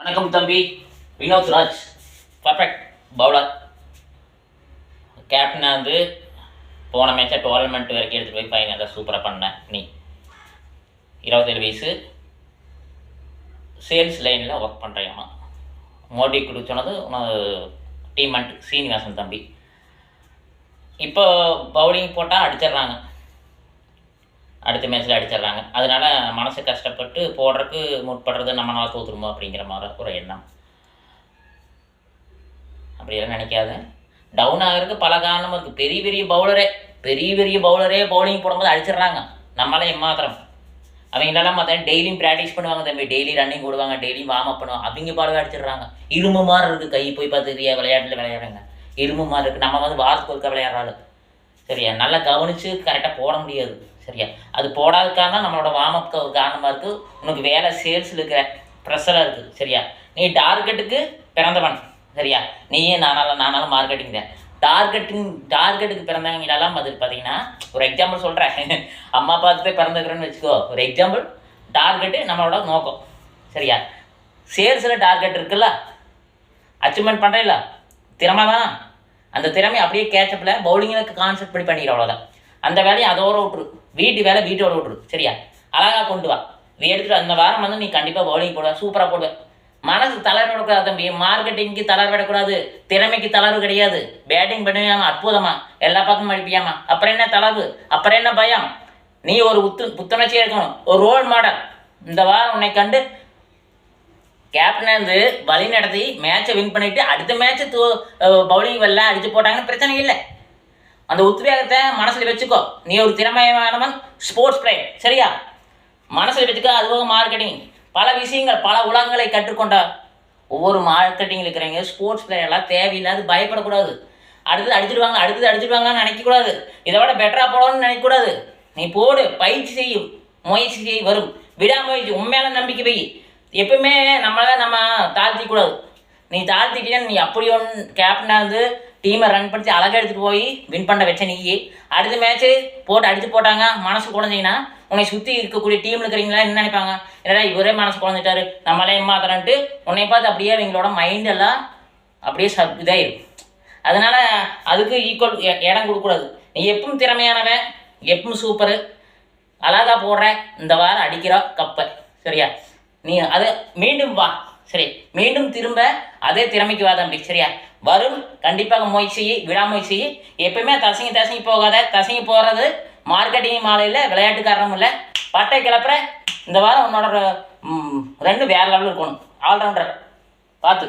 வணக்கம் தம்பி. Vinod Raj perfect bowler. கேப்டனாக வந்து போன மேட்சை டோர்னமெண்ட் வரைக்கும் எடுத்துகிட்டு போய் ஃபைனலாக சூப்பராக பண்ணேன். நீ 27 வயசு, சேல்ஸ் லைனில் ஒர்க் பண்ணுறேம்மா. மோடி கொடுக்க சொன்னது டீம்மண்ட் சீனிவாசன் தம்பி. இப்போ பவுலிங் போட்டால் அடிச்சிட்றாங்க, அடுத்த மேட்ச்சில் அடிச்சிட்றாங்க. அதனால மனசு கஷ்டப்பட்டு போடுறதுக்கு முற்படுறது நம்மளால் தோற்றுருமோ அப்படிங்கிற மாதிரி ஒரு எண்ணம். அப்படியெல்லாம் நினைக்காத. டவுன் ஆகிறதுக்கு பல காரணமும் இருக்குது. பெரிய பெரிய பவுலரே பவுலிங் போடும்போது அடிச்சிடுறாங்க. நம்மளால் எம்மாத்திரம். அவங்களெல்லாம் பார்த்தா டெய்லியும் ப்ராக்டிஸ் பண்ணுவாங்க தம்பி, டெய்லி ரன்னிங் போடுவாங்க, டெய்லியும் வார்ம் அப் பண்ணுவாங்க. அவங்க பாடவே அடிச்சிடுறாங்க. இரும்பு மாதிரி இருக்குது கை. போய் பார்த்துக்கிறியா விளையாட்டில் விளையாடுறாங்க, இரும்பு மாதிரி இருக்குது. நம்ம வந்து வாரத்துக்கு ஒருக்கா விளையாடுறாள். சரியா, நல்லா கவனித்து கரெக்டாக போட முடியாது. சரியா, அது போடாதுக்காக நம்மளோட வார்ம் அப் காரணமாக இருக்குது. உனக்கு வேலை சேல்ஸில் இருக்கிற ப்ரெஷராக இருக்குது. சரியா, நீ டார்கெட்டுக்கு பிறந்தவன். சரியா, நீயே நானாலும் மார்க்கெட்டிங் தான். டார்கெட்டுக்கு பிறந்தவங்களெல்லாம் அது பார்த்தீங்கன்னா, ஒரு எக்ஸாம்பிள் சொல்கிறேன். அம்மா பார்த்து போய் பிறந்துக்கிறேன்னு வச்சுக்கோ. ஒரு எக்ஸாம்பிள், டார்கெட்டு நம்மளோட நோக்கம். சரியா, சேல்ஸில் டார்கெட் இருக்குல்ல, அச்சீவ்மெண்ட் பண்ணுறீங்களா, திறமை தான். அந்த திறமை அப்படியே கேட்சப்பில் பவுலிங்கில் கான்செப்ட் பண்ணிக்கிற அவ்வளோதான். அந்த வேலையை அதோட விட்டுரு, வீட்டு வேலை வீட்டோட விட்டுரு. சரியா, அழகாக கொண்டு வா. இதை எடுத்துகிட்டு அந்த வாரம் வந்து நீ கண்டிப்பாக பவுலிங் போடுவேன், சூப்பராக போடுவேன். மனசு தளர்வு விடக்கூடாது தம்பி. மார்க்கெட்டிங்க்கு தளர்வு விடக்கூடாது, திறமைக்கு தளர்வு கிடையாது. பேட்டிங் பண்ணுவியாமா, அற்புதமா எல்லா பக்கமும் அடிப்பியாமா, அப்புறம் என்ன தளர்வு, அப்புறம் என்ன பயம்? நீ ஒரு புத்துணர்ச்சியாக இருக்கணும், ஒரு ரோல் மாடல். இந்த வாரம் உன்னை கண்டு கேப்டனாக இருந்து வழி நடத்தி மேட்சை வின் பண்ணிவிட்டு அடுத்த மேட்ச்சு பவுலிங் வெளில அடித்து போட்டாங்கன்னு பிரச்சனை இல்லை. அந்த உத்வேகத்தை மனசில் வச்சுக்கோ. நீ ஒரு திறமையானவன், ஸ்போர்ட்ஸ் பிளேயர். சரியா, மனசில் வச்சுக்கோ. அதுபோக மார்க்கெட்டிங், பல விஷயங்கள், பல உலகங்களை கற்றுக்கொண்டார். ஒவ்வொரு மார்க்கெட்டிங்கில் இருக்கிறவங்க ஸ்போர்ட்ஸ் பிளேயர்லாம் தேவையில்லாது பயப்படக்கூடாது. அடுத்தது அடிச்சிடுவாங்கன்னு நினைக்கக்கூடாது. இதை விட பெட்டராக போடணும்னு நினைக்கக்கூடாது. நீ போடு, பயிற்சி செய்யும், முயற்சி செய்ய வரும், விடாமுயற்சி, உண்மையான நம்பிக்கை வை. எப்பவுமே நம்ம தாழ்த்திக்கூடாது. நீ தாழ்த்திட்டீங்கன்னா நீ அப்படி ஒன்று கேப்டனாக இருந்து டீமை ரன் பண்ணி அழகாக எடுத்துகிட்டு போய் வின் பண்ண வச்ச நீ அடுத்த மேட்ச்சு போட்டு அடித்து போட்டாங்க, மனசு குழந்தைங்கன்னா உன்னை சுற்றி இருக்கக்கூடிய டீமில் இருக்கிறீங்களா என்ன நினைப்பாங்க? என்னடா இவரே மனசு குழந்தைட்டாரு, நம்மளே ஏமாத்துறன்ட்டு உன்னை பார்த்து அப்படியே அவங்களோட மைண்டெல்லாம் அப்படியே இதாகிடும். அதனால் அதுக்கு ஈக்குவல் இடம் கொடுக்கக்கூடாது. நீ எப்பவும் திறமையானவன், எப்பவும் சூப்பரு, அழகாக போடுற. இந்த வாரம் அடிக்கிற கப்பை. சரியா, நீ அதை மீண்டும் வா. சரி, மீண்டும் திரும்ப அதே திறமைக்கு வா தம்பி. சரியா, வரும், கண்டிப்பாக முயற்சி, விடாமுயற்சி. எப்பவுமே தசங்கி போகாத. தசங்கி போகிறது மார்க்கெட்டிங் மாலையில் விளையாட்டுக்காரனும் இல்லை, பட்டை கிளப்புற. இந்த வாரம் உன்னோட 2 வேறு லெவலில் இருக்கணும், ஆல்ரவுண்டர் பார்த்து.